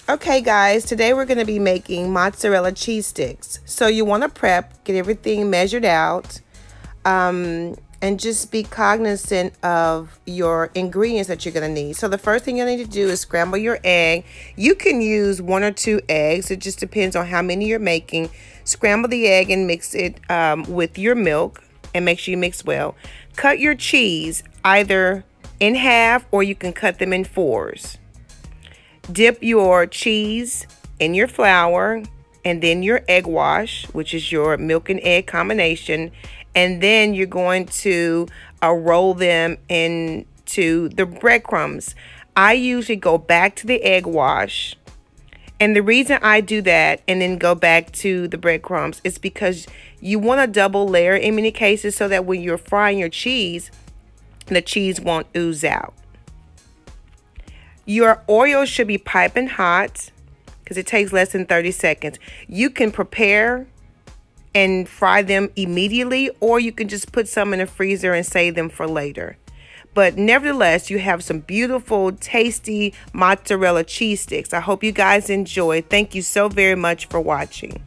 Okay guys, today we're going to be making mozzarella cheese sticks. So you want to prep, get everything measured out, and just be cognizant of your ingredients that you're going to need. So the first thing you need to do is scramble your egg. You can use 1 or 2 eggs. It just depends on how many you're making. Scramble the egg and mix it with your milk, and make sure you mix well. Cut your cheese either in half or you can cut them in 4s. Dip your cheese in your flour and then your egg wash, which is your milk and egg combination. And then you're going to roll them into the breadcrumbs. I usually go back to the egg wash. And the reason I do that and then go back to the breadcrumbs is because you want a double layer in many cases so that when you're frying your cheese, the cheese won't ooze out. Your oil should be piping hot because it takes less than 30 seconds. You can prepare and fry them immediately, or you can just put some in the freezer and save them for later. But nevertheless, you have some beautiful, tasty mozzarella cheese sticks. I hope you guys enjoy. Thank you so very much for watching.